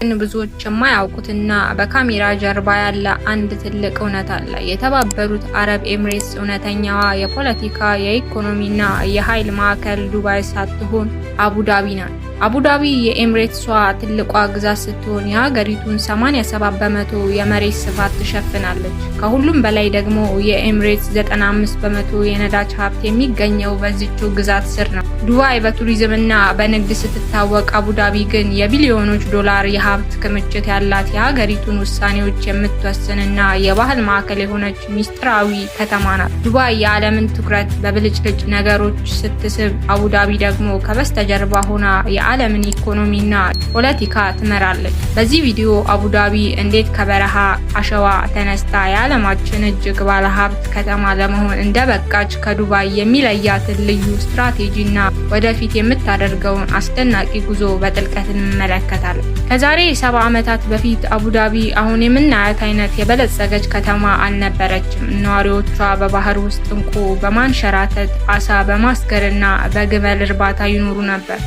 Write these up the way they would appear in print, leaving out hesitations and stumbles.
ግን ብዙዎች የማያውቁትና በካሜራ ጀርባ ያለ አንድ ትልቅ እውነት አለ። የተባበሩት አረብ ኤምሬትስ እውነተኛዋ የፖለቲካ የኢኮኖሚና የኃይል ማዕከል ዱባይ ሳትሆን አቡዳቢ ናት። አቡዳቢ የኤምሬትሷ ትልቋ ግዛት ስትሆን የሀገሪቱን 87 በመቶ የመሬት ስፋት ትሸፍናለች። ከሁሉም በላይ ደግሞ የኤምሬትስ 95 በመቶ የነዳጅ ሀብት የሚገኘው በዚህች ግዛት ስር ነው። ዱባይ በቱሪዝምና በንግድ ስትታወቅ፣ አቡዳቢ ግን የቢሊዮኖች ዶላር የሀብት ክምችት ያላት የሀገሪቱን ውሳኔዎች የምትወስንና የባህል ማዕከል የሆነች ሚስጥራዊ ከተማ ናት። ዱባይ የዓለምን ትኩረት በብልጭልጭ ነገሮች ስትስብ፣ አቡዳቢ ደግሞ ከበስተጀርባ ሆና የዓለምን ኢኮኖሚና ፖለቲካ ትመራለች። በዚህ ቪዲዮ አቡዳቢ እንዴት ከበረሃ አሸዋ ተነስታ የዓለማችን እጅግ ባለሀብት ከተማ ለመሆን እንደበቃች፣ ከዱባይ የሚለያትን ልዩ ስትራቴጂና ወደፊት የምታደርገውን አስደናቂ ጉዞ በጥልቀት እንመለከታለን። ከዛሬ 70 ዓመታት በፊት አቡዳቢ አሁን የምናያት አይነት የበለጸገች ከተማ አልነበረችም። ነዋሪዎቿ በባህር ውስጥ እንቁ በማንሸራተት አሳ በማስገርና በግመል እርባታ ይኖሩ ነበር።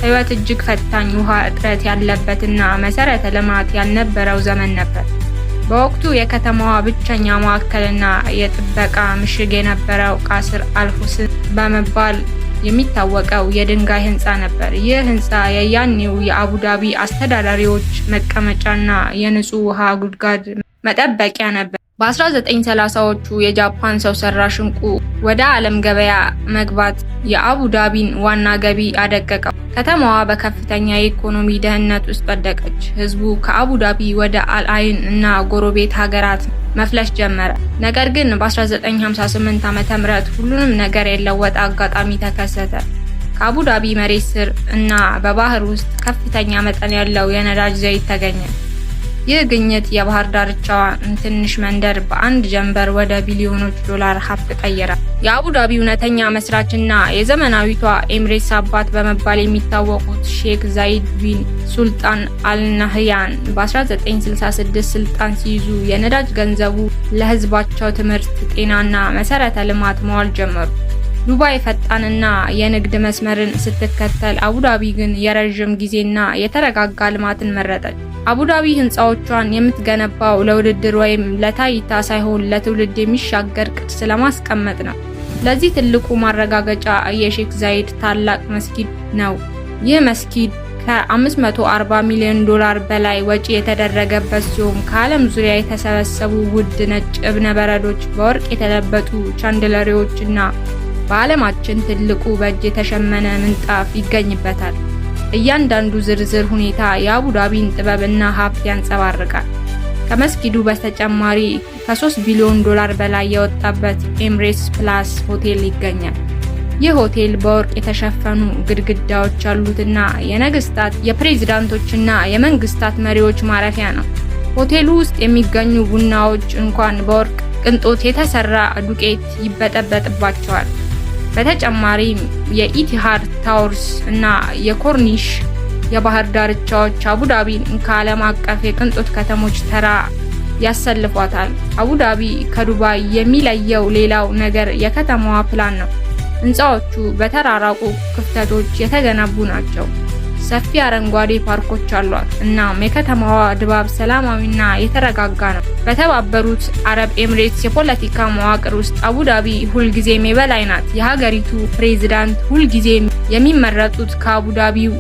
ሕይወት እጅግ ፈታኝ፣ ውሃ እጥረት ያለበትና መሰረተ ልማት ያልነበረው ዘመን ነበር። በወቅቱ የከተማዋ ብቸኛ ማዕከልና የጥበቃ ምሽግ የነበረው ቃስር አልሁስን በመባል የሚታወቀው የድንጋይ ህንፃ ነበር። ይህ ህንፃ የያኔው የአቡዳቢ አስተዳዳሪዎች መቀመጫና የንጹህ ውሃ ጉድጓድ መጠበቂያ ነበር። በ1930ዎቹ የጃፓን ሰው ሰራሽ እንቁ ወደ ዓለም ገበያ መግባት የአቡዳቢን ዋና ገቢ አደቀቀው። ከተማዋ በከፍተኛ የኢኮኖሚ ድህነት ውስጥ ወደቀች። ህዝቡ ከአቡዳቢ ወደ አልአይን እና ጎረቤት ሀገራት መፍለስ ጀመረ። ነገር ግን በ1958 ዓ.ም ሁሉንም ነገር የለወጠ አጋጣሚ ተከሰተ። ከአቡዳቢ መሬት ስር እና በባህር ውስጥ ከፍተኛ መጠን ያለው የነዳጅ ዘይት ተገኘ። ይህ ግኝት የባህር ዳርቻዋን ትንሽ መንደር በአንድ ጀንበር ወደ ቢሊዮኖች ዶላር ሀብት ቀየራል። የአቡዳቢ እውነተኛ መስራችና የዘመናዊቷ ኤምሬትስ አባት በመባል የሚታወቁት ሼክ ዛይድ ቢን ሱልጣን አልናህያን በ1966 ስልጣን ሲይዙ የነዳጅ ገንዘቡ ለህዝባቸው ትምህርት፣ ጤናና መሰረተ ልማት መዋል ጀመሩ። ዱባይ ፈጣንና የንግድ መስመርን ስትከተል፣ አቡዳቢ ግን የረዥም ጊዜና የተረጋጋ ልማትን መረጠች። አቡዳቢ ህንፃዎቿን የምትገነባው ለውድድር ወይም ለታይታ ሳይሆን ለትውልድ የሚሻገር ቅርስ ለማስቀመጥ ነው። ለዚህ ትልቁ ማረጋገጫ የሼክ ዛይድ ታላቅ መስጊድ ነው። ይህ መስጊድ ከ540 ሚሊዮን ዶላር በላይ ወጪ የተደረገበት ሲሆን ከዓለም ዙሪያ የተሰበሰቡ ውድ ነጭ እብነ በረዶች፣ በወርቅ የተለበጡ ቻንደለሪዎችና በዓለማችን ትልቁ በእጅ የተሸመነ ምንጣፍ ይገኝበታል። እያንዳንዱ ዝርዝር ሁኔታ የአቡዳቢን ጥበብና ሀብት ያንጸባርቃል። ከመስጊዱ በተጨማሪ ከ3 ቢሊዮን ዶላር በላይ የወጣበት ኤምሬትስ ፕላስ ሆቴል ይገኛል። ይህ ሆቴል በወርቅ የተሸፈኑ ግድግዳዎች ያሉትና የነገስታት የፕሬዝዳንቶችና የመንግስታት መሪዎች ማረፊያ ነው። ሆቴሉ ውስጥ የሚገኙ ቡናዎች እንኳን በወርቅ ቅንጦት የተሰራ ዱቄት ይበጠበጥባቸዋል። በተጨማሪም የኢቲሃድ ታወርስ እና የኮርኒሽ የባህር ዳርቻዎች አቡዳቢን ከዓለም አቀፍ የቅንጦት ከተሞች ተራ ያሰልፏታል። አቡዳቢ ከዱባይ የሚለየው ሌላው ነገር የከተማዋ ፕላን ነው። ህንፃዎቹ በተራራቁ ክፍተቶች የተገነቡ ናቸው። ሰፊ አረንጓዴ ፓርኮች አሏት። እናም የከተማዋ ድባብ ሰላማዊና የተረጋጋ ነው። በተባበሩት አረብ ኤምሬትስ የፖለቲካ መዋቅር ውስጥ አቡዳቢ ሁልጊዜም የበላይ ናት። የሀገሪቱ ፕሬዝዳንት ሁልጊዜም የሚመረጡት ከአቡዳቢው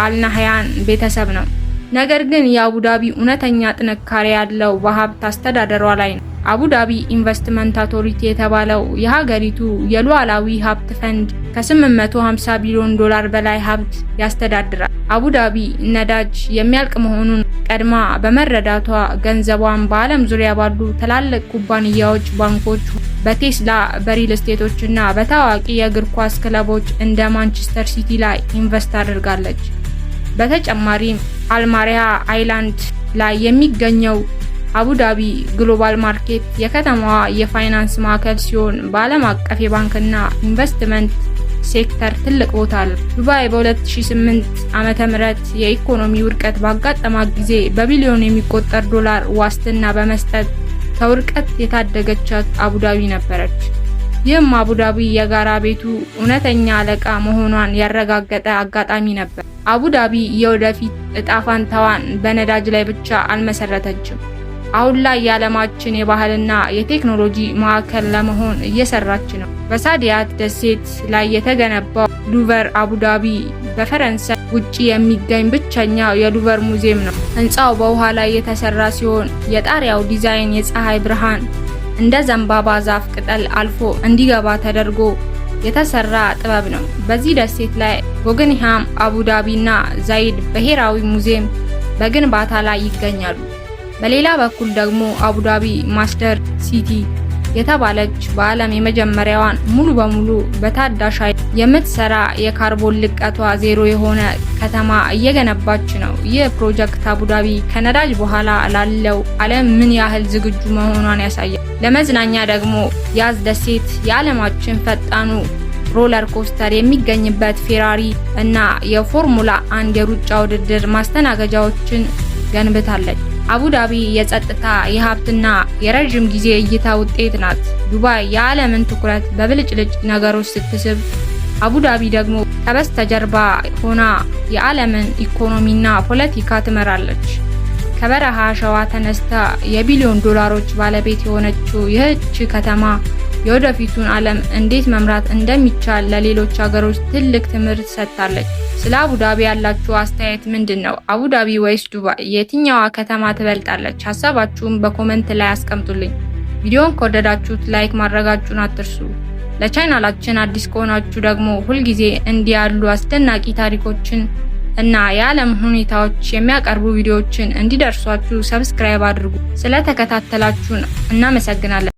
አልናህያን ቤተሰብ ነው። ነገር ግን የአቡዳቢ እውነተኛ ጥንካሬ ያለው በሀብት አስተዳደሯ ላይ ነው። አቡዳቢ ኢንቨስትመንት አውቶሪቲ የተባለው የሀገሪቱ የሉዓላዊ ሀብት ፈንድ ከ850 ቢሊዮን ዶላር በላይ ሀብት ያስተዳድራል። አቡዳቢ ነዳጅ የሚያልቅ መሆኑን ቀድማ በመረዳቷ ገንዘቧን በዓለም ዙሪያ ባሉ ትላልቅ ኩባንያዎች፣ ባንኮች፣ በቴስላ፣ በሪል ስቴቶችና በታዋቂ የእግር ኳስ ክለቦች እንደ ማንቸስተር ሲቲ ላይ ኢንቨስት አድርጋለች። በተጨማሪም አልማሪያ አይላንድ ላይ የሚገኘው አቡዳቢ ግሎባል ማርኬት የከተማዋ የፋይናንስ ማዕከል ሲሆን በዓለም አቀፍ የባንክና ኢንቨስትመንት ሴክተር ትልቅ ቦታ አለው። ዱባይ በ2008 ዓመተ ምህረት የኢኮኖሚ ውድቀት ባጋጠማት ጊዜ በቢሊዮን የሚቆጠር ዶላር ዋስትና በመስጠት ከውድቀት የታደገቻት አቡዳቢ ነበረች። ይህም አቡዳቢ የጋራ ቤቱ እውነተኛ አለቃ መሆኗን ያረጋገጠ አጋጣሚ ነበር። አቡዳቢ የወደፊት እጣ ፈንታዋን በነዳጅ ላይ ብቻ አልመሰረተችም። አሁን ላይ የዓለማችን የባህልና የቴክኖሎጂ ማዕከል ለመሆን እየሰራች ነው። በሳዲያት ደሴት ላይ የተገነባው ሉቨር አቡዳቢ በፈረንሳይ ውጪ የሚገኝ ብቸኛው የሉቨር ሙዚየም ነው። ህንፃው በውሃ ላይ የተሰራ ሲሆን የጣሪያው ዲዛይን የፀሐይ ብርሃን እንደ ዘንባባ ዛፍ ቅጠል አልፎ እንዲገባ ተደርጎ የተሰራ ጥበብ ነው። በዚህ ደሴት ላይ ጉገንሃይም አቡዳቢና ዛይድ ብሔራዊ ሙዚየም በግንባታ ላይ ይገኛሉ። በሌላ በኩል ደግሞ አቡዳቢ ማስተር ሲቲ የተባለች በዓለም የመጀመሪያዋን ሙሉ በሙሉ በታዳሽ ኃይል የምትሰራ የካርቦን ልቀቷ ዜሮ የሆነ ከተማ እየገነባች ነው። ይህ ፕሮጀክት አቡዳቢ ከነዳጅ በኋላ ላለው ዓለም ምን ያህል ዝግጁ መሆኗን ያሳያል። ለመዝናኛ ደግሞ ያዝ ደሴት የዓለማችን ፈጣኑ ሮለር ኮስተር የሚገኝበት ፌራሪ እና የፎርሙላ 1 የሩጫ ውድድር ማስተናገጃዎችን ገንብታለች። አቡዳቢ የጸጥታ፣ የሀብትና የረጅም ጊዜ እይታ ውጤት ናት። ዱባይ የዓለምን ትኩረት በብልጭልጭ ነገሮች ስትስብ፣ አቡዳቢ ደግሞ ከበስተጀርባ ሆና የዓለምን ኢኮኖሚና ፖለቲካ ትመራለች። ከበረሃ አሸዋ ተነስታ የቢሊዮን ዶላሮች ባለቤት የሆነችው ይህች ከተማ የወደፊቱን ዓለም እንዴት መምራት እንደሚቻል ለሌሎች ሀገሮች ትልቅ ትምህርት ሰጥታለች። ስለ አቡዳቢ ያላችሁ አስተያየት ምንድነው? አቡዳቢ ወይስ ዱባይ? የትኛዋ ከተማ ትበልጣለች? ሐሳባችሁን በኮሜንት ላይ አስቀምጡልኝ። ቪዲዮውን ከወደዳችሁት ላይክ ማድረጋችሁን አትርሱ። ለቻናላችን አዲስ ከሆናችሁ ደግሞ ሁልጊዜ እንዲህ ያሉ አስደናቂ ታሪኮችን እና የዓለም ሁኔታዎች የሚያቀርቡ ቪዲዮዎችን እንዲደርሷችሁ ሰብስክራይብ አድርጉ። ስለተከታተላችሁን እናመሰግናለን።